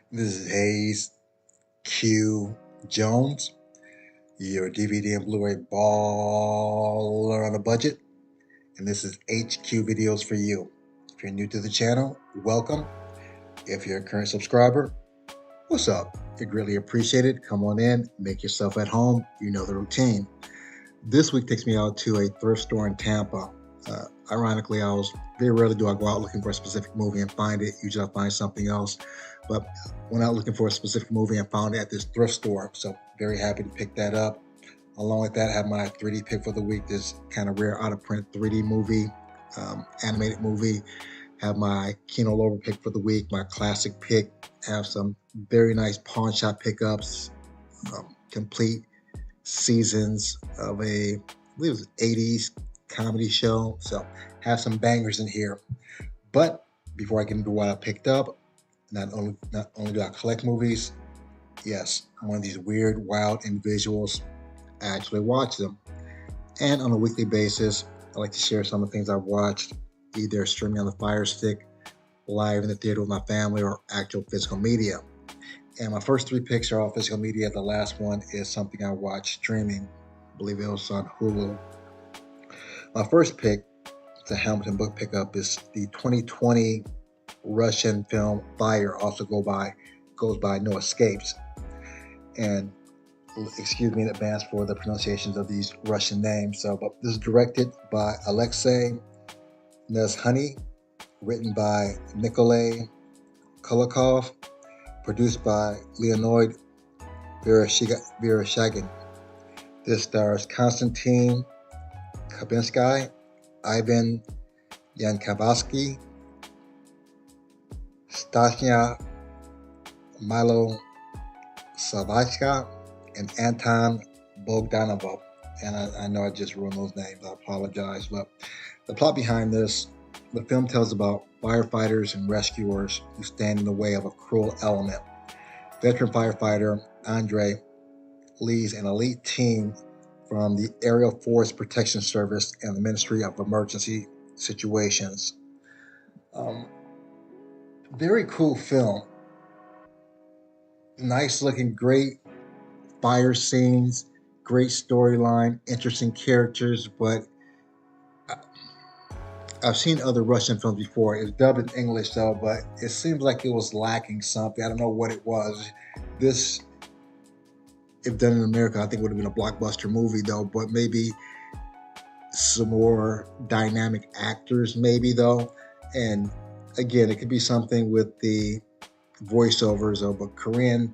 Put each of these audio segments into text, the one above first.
This is Hayes Q Jones, your DVD and Blu-ray baller on a budget, and this is HQ Videos for you. If you're new to the channel, welcome. If you're a current subscriber, what's up? You greatly appreciate it. Come on in, make yourself at home. You know the routine. This week takes me out to a thrift store in Tampa. Ironically, very rarely do I go out looking for a specific movie and find it. Usually I find something else. But went out looking for a specific movie and found it at this thrift store. So very happy to pick that up. Along with that, I have my 3D pick for the week. This kind of rare out of print 3D movie, animated movie. Have my Kino Lorber pick for the week, my classic pick. Have some very nice pawn shop pickups, complete seasons of I believe it was an 80s comedy show. So have some bangers in here. But before I get into what I picked up, not only do I collect movies, yes, I'm one of these weird, wild individuals. I actually watch them. And on a weekly basis, I like to share some of the things I've watched, either streaming on the Fire Stick, live in the theater with my family, or actual physical media. And my first three picks are all physical media. The last one is something I watched streaming. I believe it was on Hulu. My first pick, the Hamilton book pickup, is the 2020 Russian film Fire, also goes by No Escapes. And excuse me in advance for the pronunciations of these Russian names. But this is directed by Alexei Nezhani, written by Nikolay Kulikov, produced by Leonid Vereshchagin. This stars Konstantin Kabinsky, Ivan Yankovsky, Stasnya Milosavachka, and Anton Bogdanov. And I know I just ruined those names. I apologize. But the plot behind this, the film tells about firefighters and rescuers who stand in the way of a cruel element. Veteran firefighter Andre leads an elite team from the Aerial Force Protection Service and the Ministry of Emergency Situations. Very cool film. Nice looking, great fire scenes, great storyline, interesting characters, but I've seen other Russian films before. It's dubbed in English though, but it seems like it was lacking something. I don't know what it was. This, if done in America, I think would have been a blockbuster movie though, but maybe some more dynamic actors maybe though. And again, it could be something with the voiceovers though, but Korean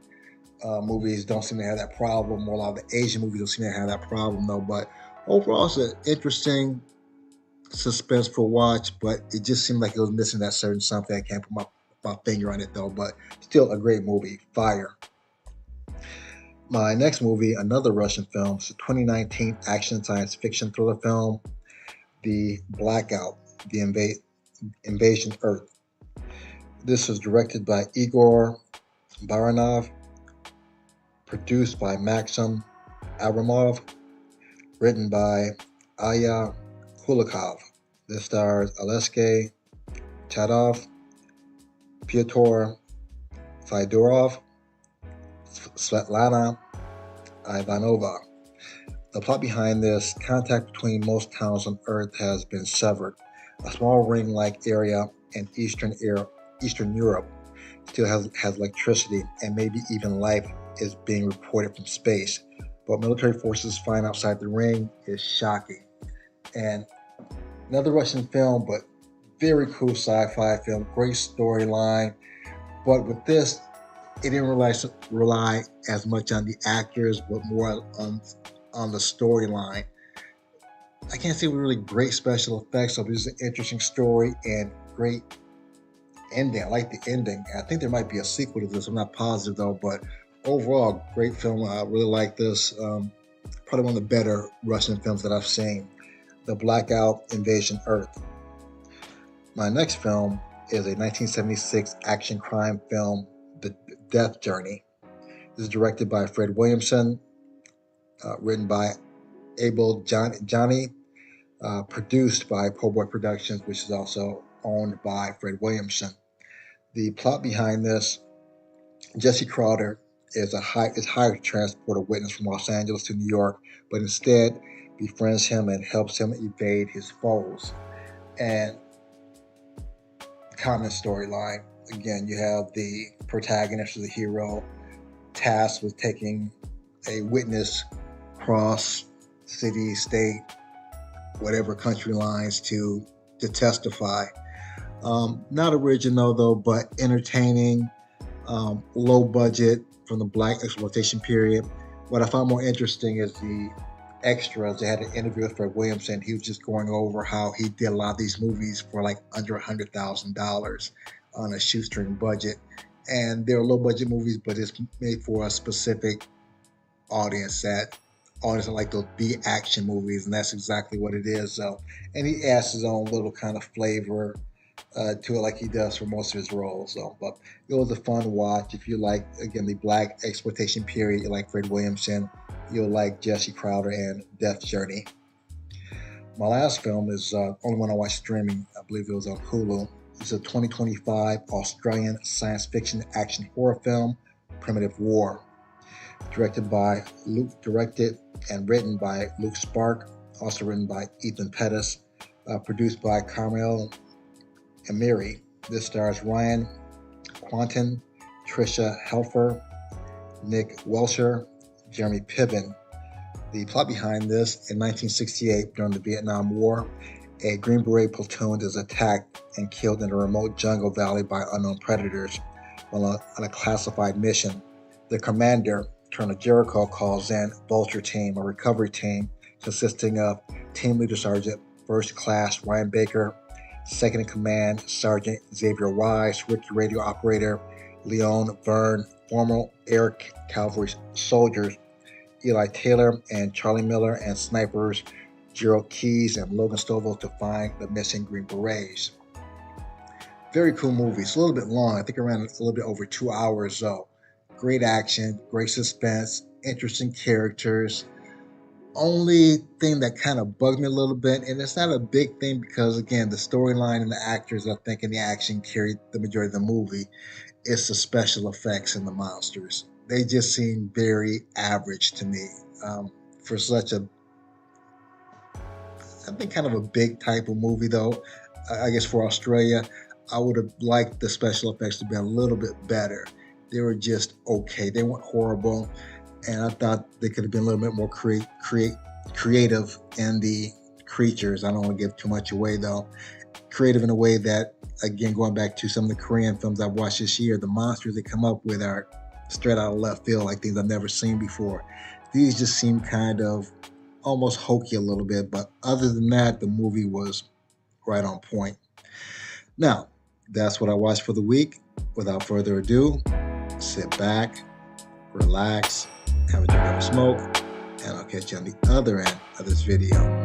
movies don't seem to have that problem, or a lot of the Asian movies don't seem to have that problem though. But overall, it's an interesting, suspenseful watch, but it just seemed like it was missing that certain something. I can't put my finger on it though, but still a great movie, Fire. My next movie, another Russian film, it's a 2019 action science fiction thriller film, The Blackout, The Invasion Earth. This was directed by Igor Baranov, produced by Maxim Abramov, written by Aya Kulikov. This stars Alexei Chadov, Pyotr Fedorov, Svetlana Ivanova. The plot behind this: contact between most towns on Earth has been severed. A small ring-like area in Eastern Europe still has electricity, and maybe even life is being reported from space. But military forces find outside the ring is shocking. And another Russian film, but very cool sci-fi film, great storyline. But with this, it didn't rely as much on the actors, but more on the storyline. I can't say really great special effects, so it's an interesting story and great ending. I like the ending. I think there might be a sequel to this. I'm not positive though, but overall, great film. I really like this. Probably one of the better Russian films that I've seen. The Blackout, Invasion Earth. My next film is a 1976 action crime film, The Death Journey. This is directed by Fred Williamson, written by Abel Johnny, produced by Po' Boy Productions, which is also owned by Fred Williamson. The plot behind this: Jesse Crowder is hired to transport a witness from Los Angeles to New York, but instead befriends him and helps him evade his foes. And common storyline. Again, you have the protagonist or the hero tasked with taking a witness across city, state, whatever country lines to testify. Not original though, but entertaining, low budget from the black exploitation period. What I found more interesting is the extras. They had an interview with Fred Williamson. He was just going over how he did a lot of these movies for like under $100,000 on a shoestring budget. And they're low budget movies, but it's made for a specific audience that like those B action movies, and that's exactly what it is. So, and he adds his own little kind of flavor to it, like he does for most of his roles. So, but it was a fun watch. If you like, again, the black exploitation period, you like Fred Williamson, you'll like Jesse Crowder and Death Journey. My last film is only one I watched streaming. I believe it was on Hulu. It's a 2025 Australian science fiction action horror film, Primitive War. Directed and written by Luke Spark, also written by Ethan Pettis, produced by Carmel Amiri. This stars Ryan Quanten, Tricia Helfer, Nick Welcher, Jeremy Piven. The plot behind this: in 1968, during the Vietnam War, a Green Beret platoon is attacked and killed in a remote jungle valley by unknown predators while on a classified mission. The commander, Colonel Jericho, calls in Vulture Team, a recovery team consisting of Team Leader Sergeant First Class Ryan Baker, Second in Command Sergeant Xavier Wise, Rookie Radio Operator Leon Verne, former Air Cavalry soldiers Eli Taylor and Charlie Miller, and snipers Gerald Keyes and Logan Stovall to find the missing Green Berets. Very cool movie. It's a little bit long. I think around a little bit over 2 hours though. Great action, great suspense, interesting characters. Only thing that kind of bugged me a little bit, and it's not a big thing because again, the storyline and the actors, I think, and the action carried the majority of the movie. It's the special effects and the monsters. They just seem very average to me for such a, I think, kind of a big type of movie though. I guess for Australia, I would have liked the special effects to be a little bit better. They were just okay. They weren't horrible, and I thought they could have been a little bit more creative in the creatures. I don't want to give too much away though. Creative in a way that, again, going back to some of the Korean films I've watched this year, the monsters they come up with are straight out of left field, like things I've never seen before. These just seem kind of almost hokey a little bit, but other than that, the movie was right on point. Now, that's what I watched for the week. Without further ado, sit back, relax, have a drink of smoke, and I'll catch you on the other end of this video.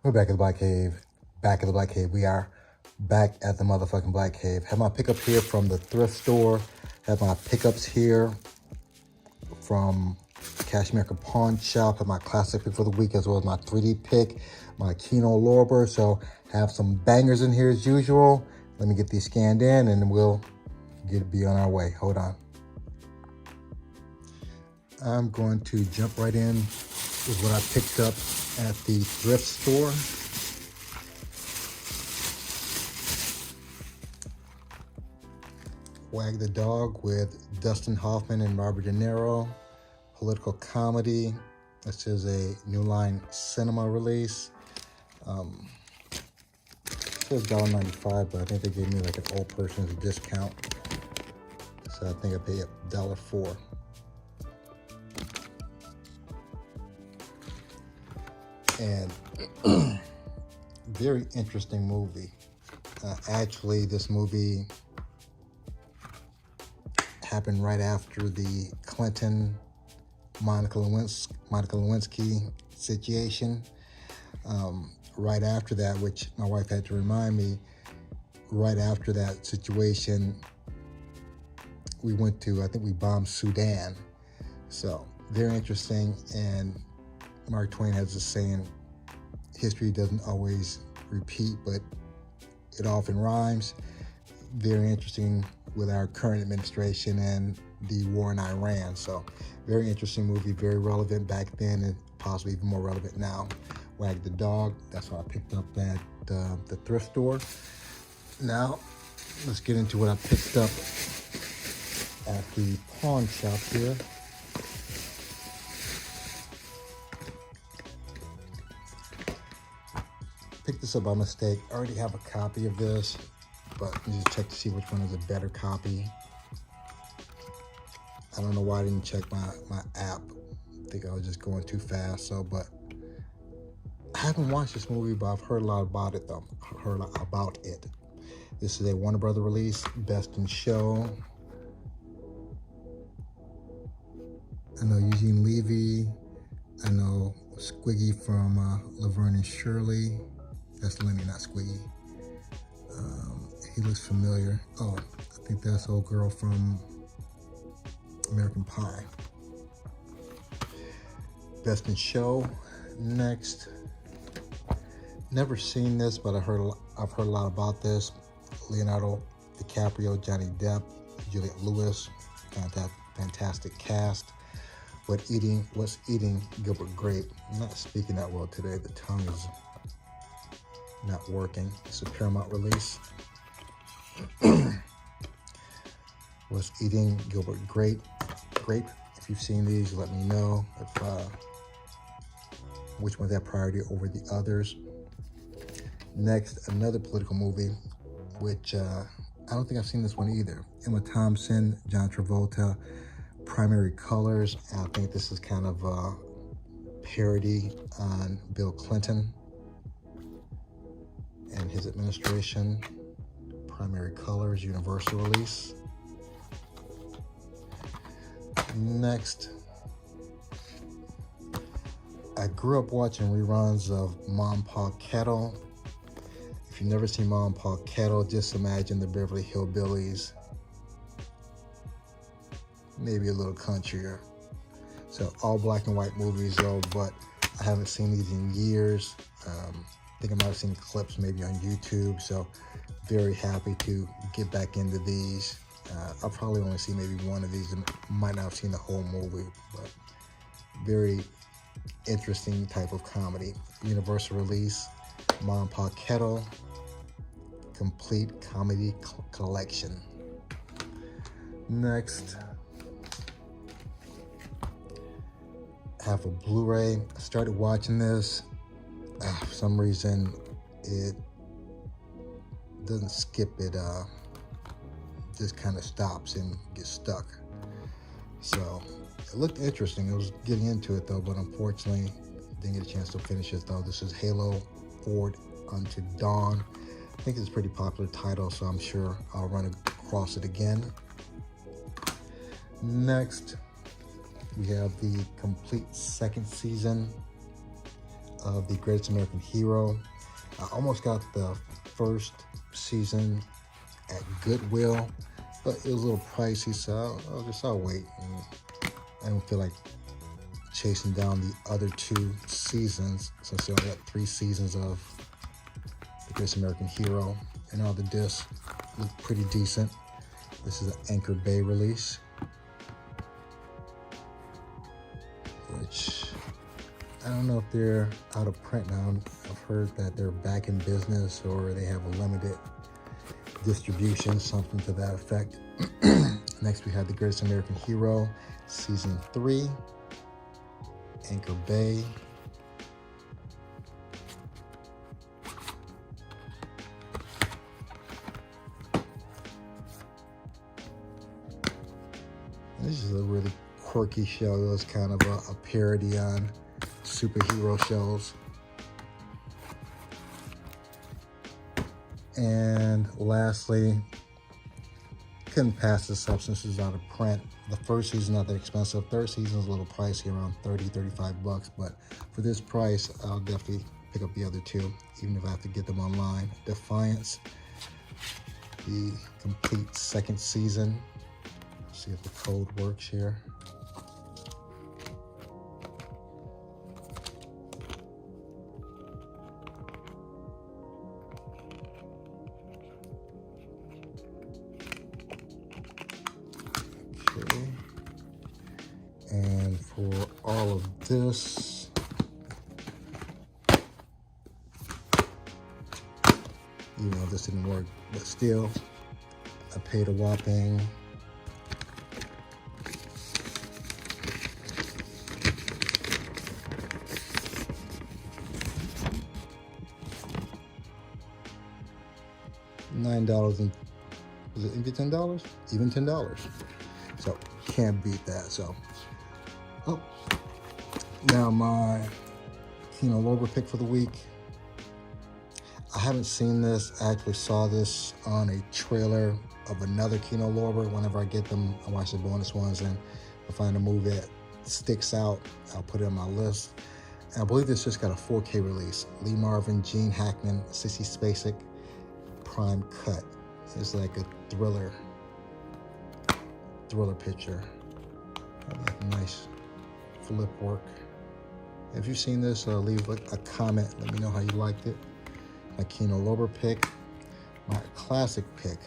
We're back at the Black Cave. Back at the Black Cave. We are back at the motherfucking Black Cave. Have my pickup here from the thrift store. Have my pickups here from Cashmere Pawnshop. Have my classic pick for the week as well as my 3D pick, my Kino Lorber. So have some bangers in here as usual. Let me get these scanned in and we'll be on our way. Hold on. I'm going to jump right in with what I picked up at the thrift store. Wag the Dog with Dustin Hoffman and Robert De Niro. Political comedy. This is a New Line Cinema release. It says $1.95, but I think they gave me like an old person's discount. So I think I paid $1.04. And very interesting movie. Actually, this movie happened right after the Clinton Monica Lewinsky situation. Right after that, which my wife had to remind me, right after that situation, we went to, I think we bombed Sudan. So very interesting. And Mark Twain has a saying, history doesn't always repeat, but it often rhymes. Very interesting with our current administration and the war in Iran. So very interesting movie, very relevant back then and possibly even more relevant now. Wag the Dog, that's what I picked up at the thrift store. Now, let's get into what I picked up at the pawn shop here. Picked this up by mistake. I already have a copy of this, but let me just check to see which one is a better copy. I don't know why I didn't check my app. I think I was just going too fast. So, but I haven't watched this movie, but I've heard a lot about it though. Heard about it. This is a Warner Brother release, Best in Show. I know Eugene Levy. I know Squiggy from Laverne and Shirley. That's Lenny, not Squiggy. He looks familiar. Oh, I think that's old girl from American Pie. Best in Show. Next. Never seen this, but I've heard a lot about this. Leonardo DiCaprio, Johnny Depp, Juliette Lewis. Fantastic cast. What's Eating Gilbert Grape. I'm not speaking that well today. The tongue is not working. It's a Paramount release. What's Eating Gilbert Grape. If you've seen these, let me know if which ones have priority over the others. Next, another political movie, which I don't think I've seen this one either. Emma Thompson, John Travolta, Primary Colors. I think this is kind of a parody on Bill Clinton and his administration. Primary Colors, Universal release. Next, I grew up watching reruns of Mom, Pa, Kettle. If you've never seen Mom, Pa, Kettle, just imagine the Beverly Hillbillies, maybe a little countryr. So all black and white movies though, but I haven't seen these in years. I think I might have seen clips maybe on YouTube. So very happy to get back into these. I'll probably only see maybe one of these and might not have seen the whole movie, but very interesting type of comedy. Universal release, Mom, Pa, Kettle, complete comedy collection. Next, have a Blu-ray. I started watching this. For some reason, it doesn't skip it. Just kind of stops and gets stuck. So it looked interesting. I was getting into it though, but unfortunately didn't get a chance to finish it though. This is Halo Forward Unto Dawn. I think it's a pretty popular title, so I'm sure I'll run across it again. Next, we have the complete second season of the Greatest American Hero. I almost got the first season at Goodwill, but it was a little pricey, so I'll wait. And I don't feel like chasing down the other 2 seasons, since I got 3 seasons of the Greatest American Hero, and all the discs look pretty decent. This is an Anchor Bay release, which I don't know if they're out of print now. I've heard that they're back in business, or they have a limited distribution, something to that effect. Next, we have the Greatest American Hero Season 3, Anchor Bay. This is a really quirky show. It was kind of a parody on superhero shows. And lastly, couldn't pass the substances out of print. The first season not that expensive. Third season is a little pricey, around 30, 35 bucks. But for this price, I'll definitely pick up the other 2, even if I have to get them online. Defiance, the complete 2nd season. See if the code works here. Okay. And for all of this, even though this didn't work, but still, I paid a whopping $9, and was it even $10? Even $10. So can't beat that. So, oh, now my Kino Lorber pick for the week. I haven't seen this. I actually saw this on a trailer of another Kino Lorber. Whenever I get them, I watch the bonus ones, and if I find a movie that sticks out, I'll put it on my list. And I believe this just got a 4K release. Lee Marvin, Gene Hackman, Sissy Spacek, Prime Cut. It's like a thriller picture. Like nice flip work. If you've seen this, leave a comment. Let me know how you liked it. My Kino Lorber pick, my classic pick.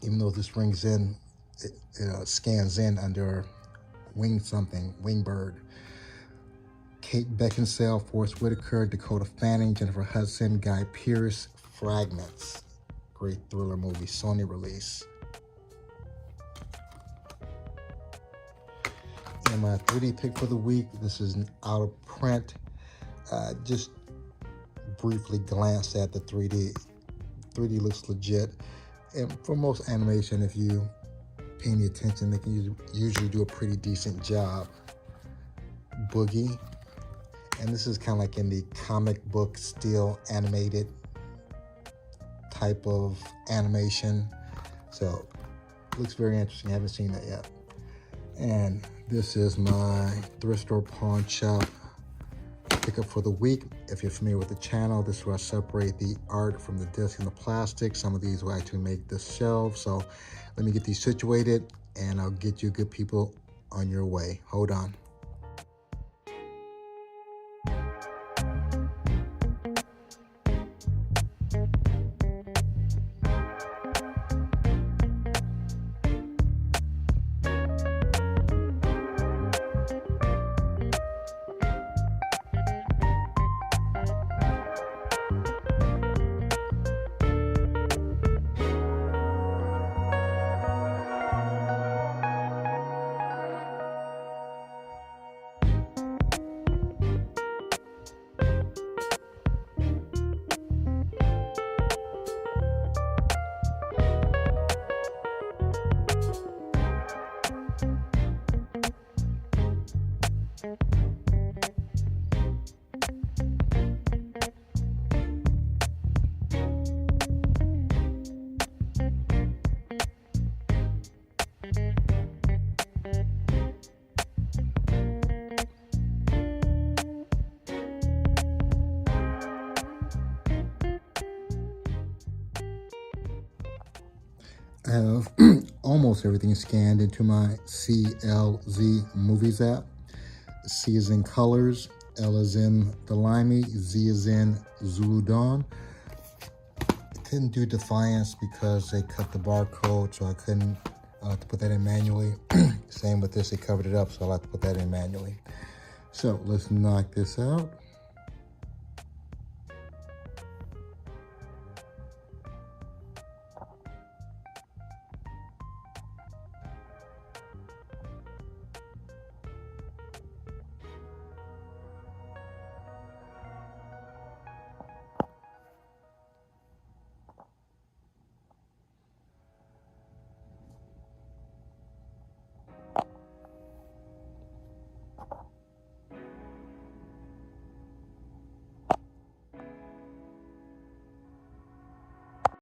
Even though this rings in, it scans in under Wingbird. Kate Beckinsale, Forrest Whitaker, Dakota Fanning, Jennifer Hudson, Guy Pearce, Fragments. Great thriller movie, Sony release. And my 3D pick for the week, this is out of print. Just briefly glanced at the 3D. 3D looks legit. And for most animation, if you pay any attention, they can usually do a pretty decent job. Boogie. And this is kind of like in the comic book still animated type of animation. So looks very interesting. I haven't seen that yet. And this is my thrift store pawn shop pickup for the week. If you're familiar with the channel, this is where I separate the art from the disc and the plastic. Some of these will actually make the shelf. So let me get these situated and I'll get you good people on your way. Hold on. I have almost everything scanned into my CLZ Movies app. C is in colors, L is in the Limey, Z is in Zulu Dawn. I couldn't do Defiance because they cut the barcode, so I couldn't to put that in manually. Same with this, they covered it up, so I'll have to put that in manually. So let's knock this out.